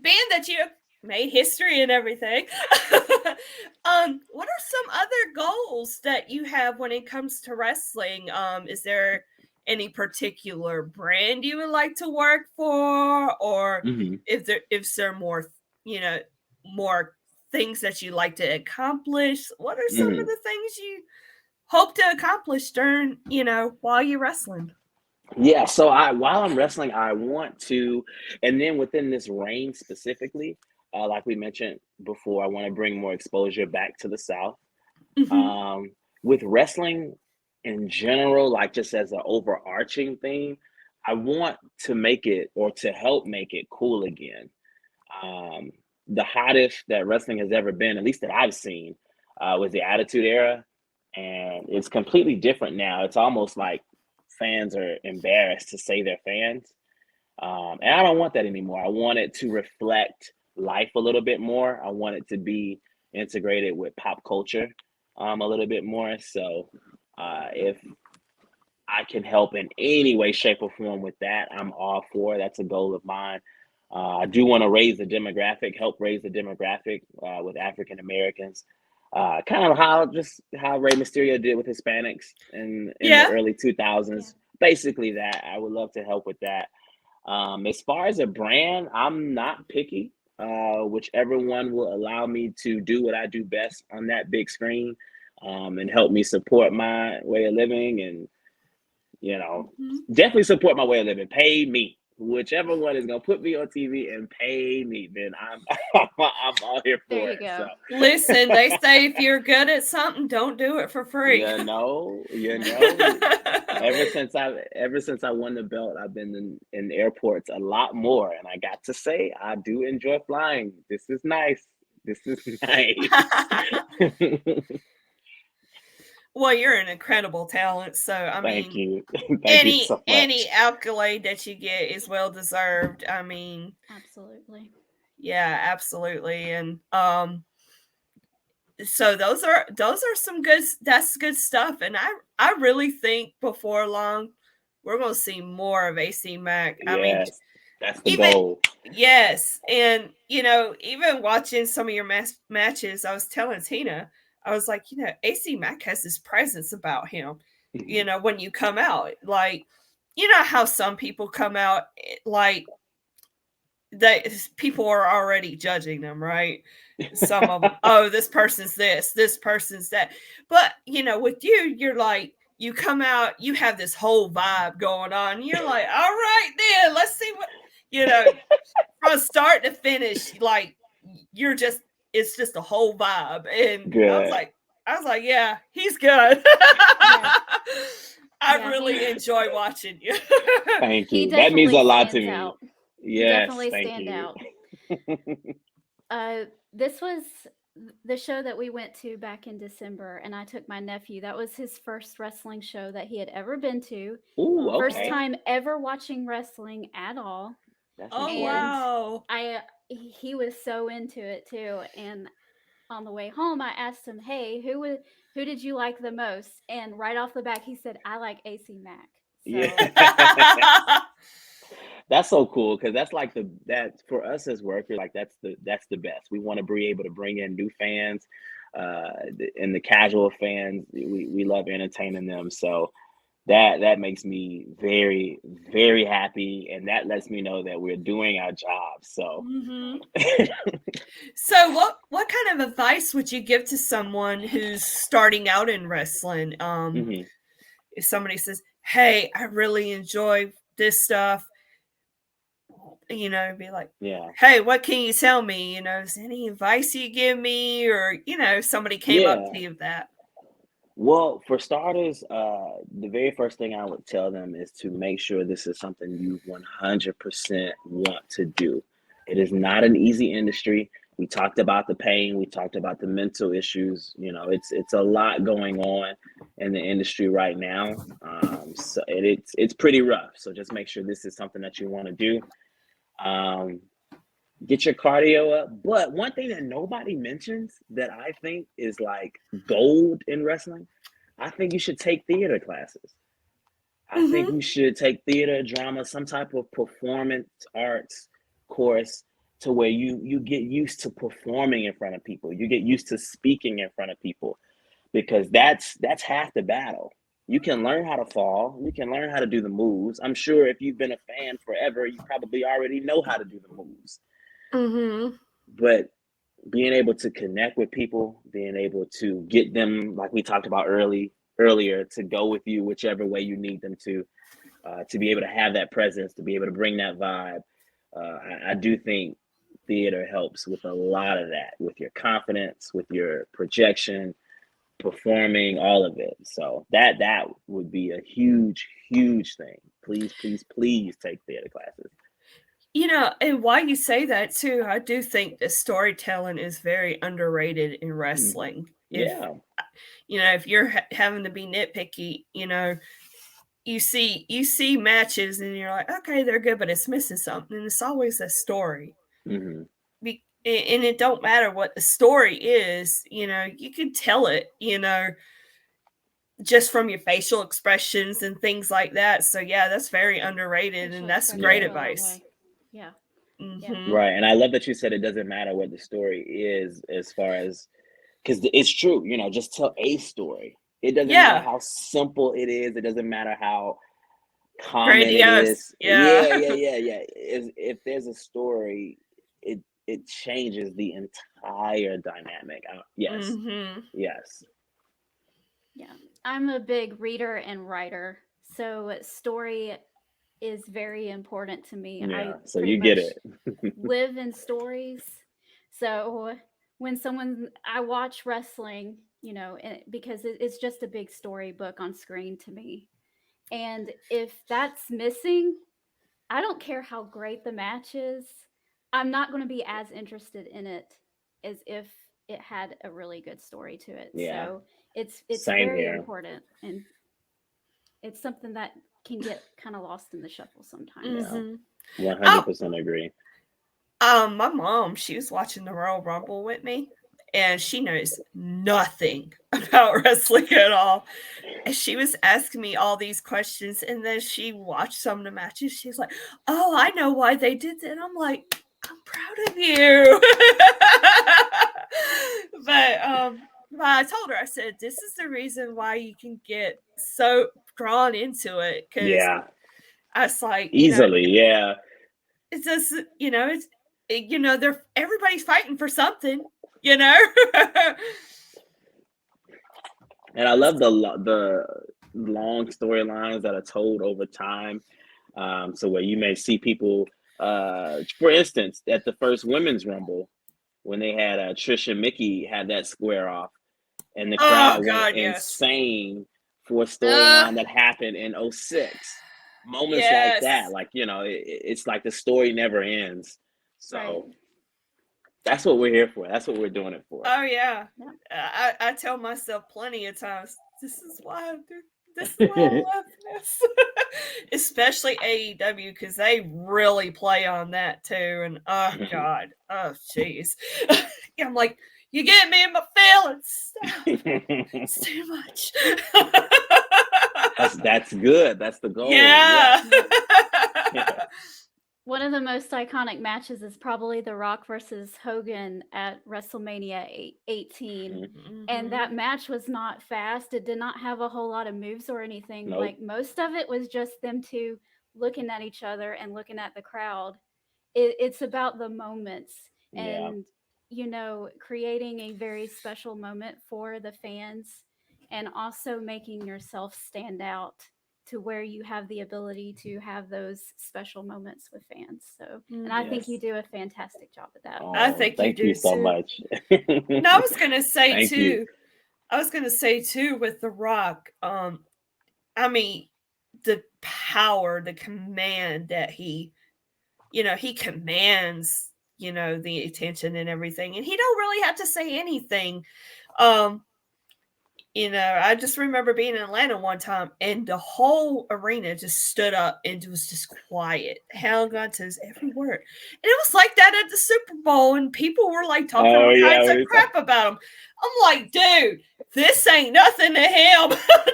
being that you made history and everything, what are some other goals that you have when it comes to wrestling? Is there any particular brand you would like to work for, or Mhm. if there more, more things that you like to accomplish? What are some of Mhm. the things you hope to accomplish during, while you're wrestling? Yeah, so while I'm wrestling, I want to, and then within this reign specifically, like we mentioned before, I want to bring more exposure back to the South. Mm-hmm. Um, with wrestling in general, like just as an overarching theme, I want to make it or to help make it cool again. Um, the hottest that wrestling has ever been, at least that I've seen, was the Attitude Era, and it's completely different now. It's almost like fans are embarrassed to say they're fans, and I don't want that anymore. I want it to reflect life a little bit more. I want it to be integrated with pop culture a little bit more. So if I can help in any way, shape, or form with that, I'm all for it. That's a goal of mine. I do want to raise the demographic, help raise the demographic with African Americans. Kind of how Rey Mysterio did with Hispanics in the Yeah. early Yeah. 2000s. Basically, that I would love to help with that. As far as a brand, I'm not picky. Whichever one will allow me to do what I do best on that big screen, and help me support my way of living, and Mm-hmm. definitely support my way of living. Pay me. Whichever one is gonna put me on TV and pay me, then I'm all here There for you it. So go. Listen, they say if you're good at something, don't do it for free. you know, ever since I won the belt, I've been in airports a lot more, and I got to say I do enjoy flying. This is nice. This is nice. Well, you're an incredible talent. So, I Thank mean, you. Thank you any so any much. accolade that you get is well deserved. I mean, Absolutely. yeah, absolutely. And so those are some good that's good stuff. And I really think before long we're gonna see more of AC Mack. I mean, Yes, that's the even goal. yes, and even watching some of your matches, I was telling Tina, I was like, AC Mack has this presence about him. When you come out, like, how some people come out, like they people are already judging them, right? Some of them, oh, this person's this person's that. But with you, you're like, you come out, you have this whole vibe going on. You're like, all right, then let's see what you know from start to finish. Like you're just, it's just a whole vibe. And Good. I was like, yeah, he's good. Yeah. I Yeah. really enjoy watching you. Thank He you. That means definitely a lot to stands me. out. You Yes, definitely thank stand you. out. This was the show that we went to back in December, and I took my nephew. That was his first wrestling show that he had ever been to. Ooh, First okay. Oh, time ever watching wrestling at all. That's oh important. And wow. he was so into it too. And on the way home, I asked him, "Hey, who did you like the most?" And right off the bat, he said, "I like AC Mack." So Yeah. That's so cool because that's like that for us as workers, like that's the best. We want to be able to bring in new fans, and the casual fans. We love entertaining them. So that makes me very, very happy, and that lets me know that we're doing our job. So hmm So, what kind of advice would you give to someone who's starting out in wrestling? mhm. If somebody says, "Hey, I really enjoy this stuff, be like, Yeah. hey, what can you tell me? Is any advice you give me? Or, somebody came up Yeah. to you with that. Well, for starters, the very first thing I would tell them is to make sure this is something you 100% want to do. It is not an easy industry. We talked about the pain, we talked about the mental issues. It's a lot going on in the industry right now. So it's pretty rough. So just make sure this is something that you want to do. Um, get your cardio up. But one thing that nobody mentions that I think is like gold in wrestling, I think you should take theater classes. I think Mm-hmm. you should take theater, drama, some type of performance arts course to where you get used to performing in front of people. You get used to speaking in front of people because that's half the battle. You can learn how to fall. You can learn how to do the moves. I'm sure if you've been a fan forever, you probably already know how to do the moves. Mm-hmm. But being able to connect with people, being able to get them, like we talked about earlier, to go with you whichever way you need them to be able to have that presence, to be able to bring that vibe. I do think theater helps with a lot of that, with your confidence, with your projection, performing, all of it. So that would be a huge thing. Please, please, please take theater classes. And why you say that too, I do think that storytelling is very underrated in Hmm. wrestling. Yeah. If you're having to be nitpicky, you see matches and you're like, okay, they're good, but it's missing something, and it's always a story. Hmm. And it don't matter what the story is, you can tell it, just from your facial expressions and things like that. So yeah, that's very underrated, Facial and that's expressions great Yeah. go a long advice. way. Yeah. Yeah. Mm-hmm. Right. And I love that you said it doesn't matter what the story is, as far as, because it's true, just tell a story. It doesn't matter Yeah, how simple it is. It doesn't matter how common it grandiose. is. Yeah. Yeah. If there's a story, it changes the entire dynamic. Yes, Mm-hmm. yes, Yeah. I'm a big reader and writer. So story is very important to me. I yeah. So pretty you get much it. live in stories. So when I watch wrestling, because it's just a big storybook on screen to me. And if that's missing, I don't care how great the match is. I'm not going to be as interested in it as if it had a really good story to it. Yeah, So it's same very here. important, and it's something that can get kind of lost in the shuffle sometimes. Yeah, Mm-hmm. one hundred Oh, percent agree. my mom, she was watching the Royal Rumble with me, and she knows nothing about wrestling at all. And she was asking me all these questions, and then she watched some of the matches. She's like, "Oh, I know why they did that." And I'm like, "I'm proud of you." But I told her, I said, "This is the reason why you can get so drawn into it." Because Yeah, I was like, easily. Yeah, it's just, they're everybody's fighting for something, you know. and I love the long storylines that are told over time. So where you may see people, for instance, at the first women's rumble, when they had Trish and Mickey had that square off, and the Oh crowd went God, yes. insane for a Uh, storyline that happened in '06. Moments like that, yes. like it's like the story never ends. Right. So that's what we're here for. That's what we're doing it for. Oh yeah. Yeah. I tell myself plenty of times, this is why I do. This is why I love this. Especially AEW, because they really play on that too. And oh God, oh jeez, I'm like, you get me in my feelings. Stop. It's too much. That's good. That's the goal. Yeah. Yes. Yeah. Yeah. One of the most iconic matches is probably The Rock versus Hogan at WrestleMania 18. Mhm. And that Mm-hmm. match was not fast. It did not have a whole lot of moves or anything. Nope. Like most of it was just them two looking at each other and looking at the crowd. It's about the moments Yeah. and, creating a very special moment for the fans and also making yourself stand out to where you have the ability to have those special moments with fans. So, and I think you Yes. do a fantastic job with that. I Oh, think you thank do you so too. much. And I was gonna say Thank you. too. I was gonna say too with The Rock. I mean, the power, the command that he commands, the attention and everything, and he don't really have to say anything. Um, I just remember being in Atlanta one time and the whole arena just stood up and it was just quiet, held on to his every word. And it was like that at the Super Bowl, and people were like talking Oh all yeah, kinds of crap about him. I'm like, dude, this ain't nothing to him.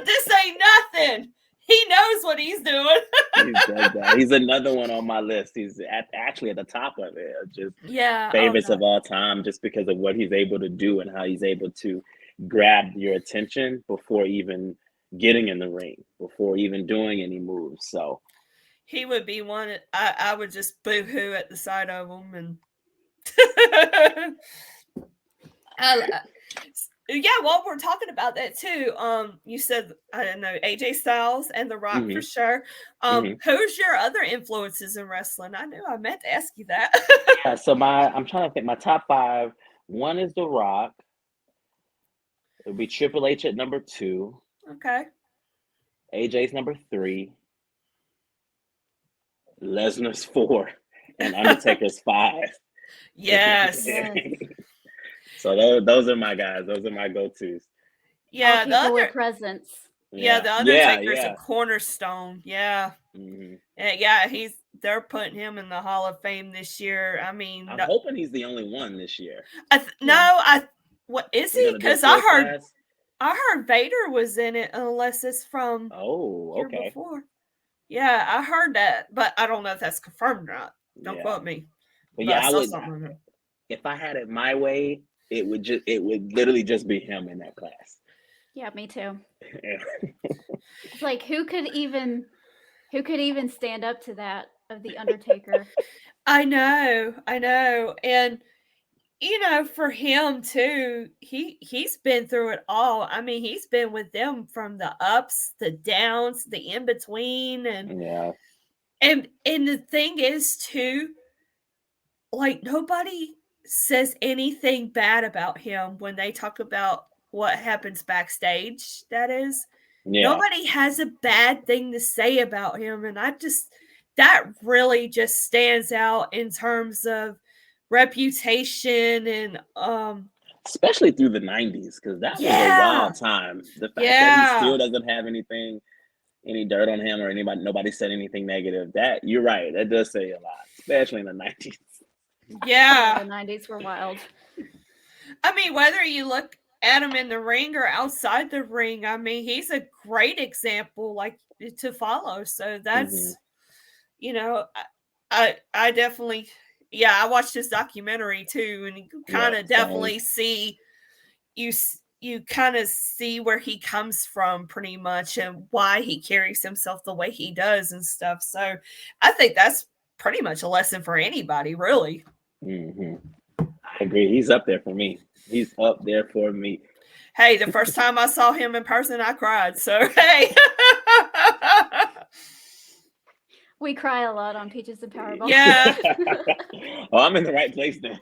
This ain't nothing. He knows what he's doing. he does that. He's another one on my list. He's actually at the top of it, of just Yeah. Oh favorites God. of all time, just because of what he's able to do and how he's able to grab your attention before even getting in the ring, before even doing any moves. So He would be one. I would just boo hoo at the sight of him, and yeah. While we're talking about that too, you said I don't know AJ Styles and The Rock for mhm, sure. mhm. Who's your other influences in wrestling? I knew I meant to ask you that. Yeah. So I'm trying to think. My top five. One is The Rock. It would be Triple H at number two. Okay. AJ's number three. Lesnar's four, and Undertaker's five. Yes. Yes. So those are my guys. Those are my go-tos. All Yeah. people with presence. Yeah. Yeah, The yeah, Undertaker's a yeah. cornerstone. Yeah. Hmm. Yeah. They're putting him in the Hall of Fame this year. I mean, I'm hoping he's the only one this year. Yeah. What is They're he? gonna do a Because full class. I heard Vader was in it, unless it's from Oh, year okay. before. Yeah, I heard that, but I don't know if that's confirmed or not. Don't Yeah, quote me. but But I yeah, I saw would. something on there. If I had it my way, it would literally just be him in that class. Yeah, me too. Yeah. It's like who could even stand up to that of the Undertaker? I know. And for him too, he's been through it all. I mean, he's been with them from the ups, the downs, the in between, Yeah. and the thing is too, like nobody says anything bad about him when they talk about what happens backstage. That is, Yeah. nobody has a bad thing to say about him, and that really just stands out in terms of reputation and Especially through the '90s, because that was a yeah, wild time. The fact that he yeah, still doesn't have any dirt on him, or nobody said anything negative. That you're right. That does say a lot, especially in the '90s. Yeah, yeah. the 90s were wild. I mean, whether you look at him in the ring or outside the ring, I mean, he's a great example, like to follow. So Hmm. that's, you know, I definitely, yeah, I watched his documentary too, and you Yeah, kind of same. definitely see you kind of see where he comes from pretty much, and why he carries himself the way he does and stuff. So I think that's pretty much a lesson for anybody, really. Hmm. I agree. He's up there for me. He's up there for me. Hey, the first time I saw him in person, I cried. So hey. We cry a lot on Peaches and Power Bombs. Yeah. Oh, I'm in the right place then.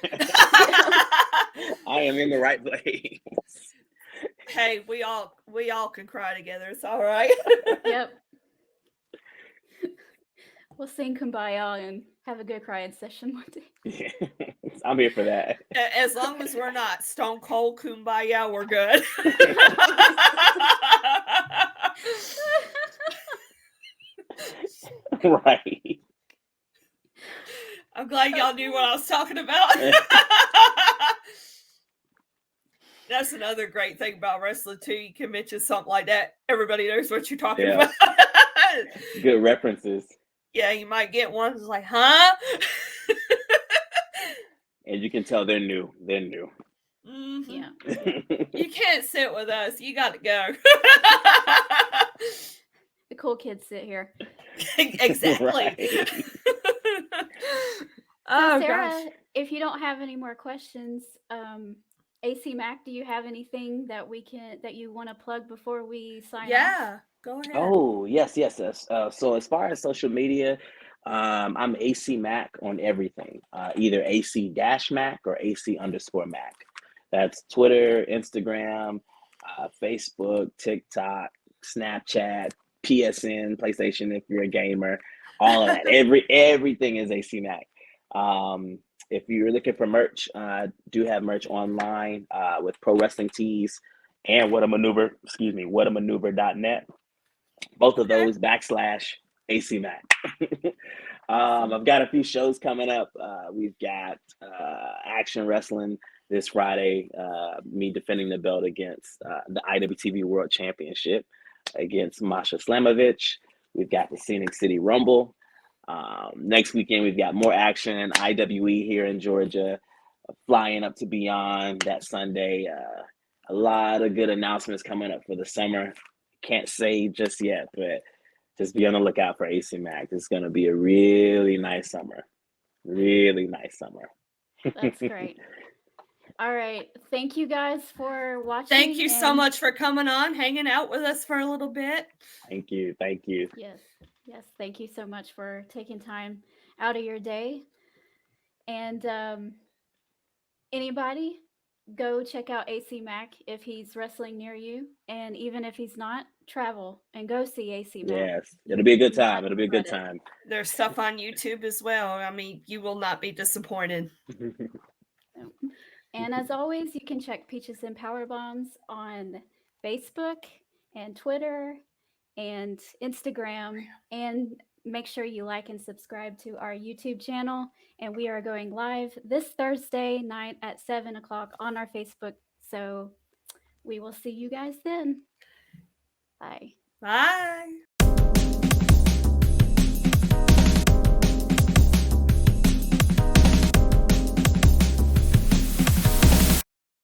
I am in the right place. Hey, we all can cry together. It's all right. Yep. We'll sing Kumbaya and have a good crying session one day. Yeah. I'm here for that. As long as we're not stone cold kumbaya, we're good. Right. I'm glad y'all knew what I was talking about. That's another great thing about wrestling too. You can mention something like that, everybody knows what you're talking Yeah. about. Good references. Yeah, you might get one that's like, huh? And you can tell they're new. They're new. Mm-hmm. Yeah. You can't sit with us. You got to go. The cool kids sit here. Exactly. Right. Oh, Sarah, gosh. if you don't have any more questions, AC Mack, do you have anything that you want to plug before we sign off? Yeah. Go ahead. Oh, yes, yes, yes. So as far as social media, I'm AC Mack on everything. Either AC dash Mac or AC underscore Mac. That's Twitter, Instagram, Facebook, TikTok, Snapchat, PSN, PlayStation if you're a gamer, all of that. Everything is AC Mack. Um, if you're looking for merch, I do have merch online with Pro Wrestling Tees and What a Maneuver, excuse me, whatamaneuver.net, both of Okay. those backslash AC Mac. Awesome. I've got a few shows coming up. We've got Action Wrestling this Friday, me defending the belt against the IWTV World Championship against Masha Slamovich. We've got the Scenic City Rumble. Next weekend, we've got more action, IWE here in Georgia, flying up to Beyond that Sunday. A lot of good announcements coming up for the summer. Can't say just yet, but just be on the lookout for AC Mac. It's going to be a really nice summer. Really nice summer. That's great. All right. Thank you guys for Thank watching. you so And much for coming on, hanging out with us for a little bit. Thank you. Thank you. yes, yes, thank you so much for taking time out of your day. And anybody, go check out AC Mack if he's wrestling near you. And even if he's not, travel and go see AC Mack. Yes, it'll You be a good will time. not It'll be a good regret it. time. There's stuff on YouTube as well. I mean, you will not be disappointed. So, and as always, you can check Peaches and Power Bombs on Facebook and Twitter and Instagram. And make sure you like and subscribe to our YouTube channel. And we are going live this Thursday night at 7 o'clock on our Facebook. So we will see you guys then. Bye. Bye.